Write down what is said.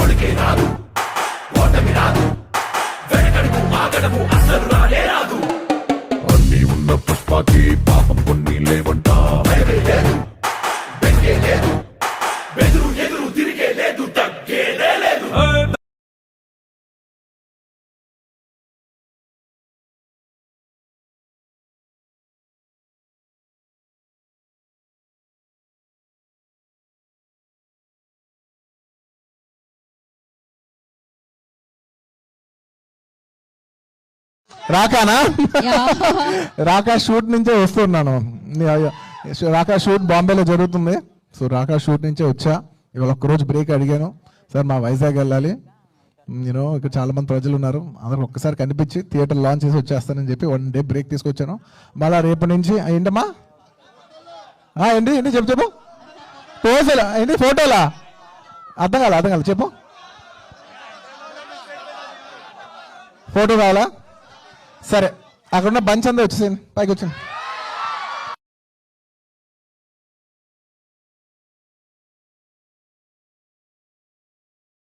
ఒడికే రాదు, ఓటమి రాదు, వెనకడుగు ఆగడము అసలు రానే రాదు. అన్ని ఉన్న పుష్పకి పాపం కొన్ని లేవంట. భయమే లేదు, బెంగే లేదు, బెదురు ఎదురు తిరిగే లేదు, తగ్గేదే లేదు. రాకానా రాకా షూట్ నుంచే వస్తున్నాను. రాకా షూట్ బాంబేలో జరుగుతుంది. సో రాకా షూట్ నుంచే వచ్చా. ఇవాళ ఒక్కరోజు బ్రేక్ అడిగాను. సార్ మా వైజాగ్ వెళ్ళాలి, నేను ఇక్కడ చాలా మంది ప్రజలు ఉన్నారు, అందరికి ఒక్కసారి కనిపించి థియేటర్ లాంచ్ చేసి వచ్చేస్తానని చెప్పి 1 డే బ్రేక్ తీసుకొచ్చాను. మళ్ళీ రేపటి నుంచి ఏంటమ్మా ఏంటి ఏంటి చెప్పు పోజలా ఏంటి ఫోటోలా అర్థం కాల చెప్పు. ఫోటో కావాలా? సరే, అక్కడున్న బంచ్ అంతా వచ్చేసింది, పైకి వచ్చింది.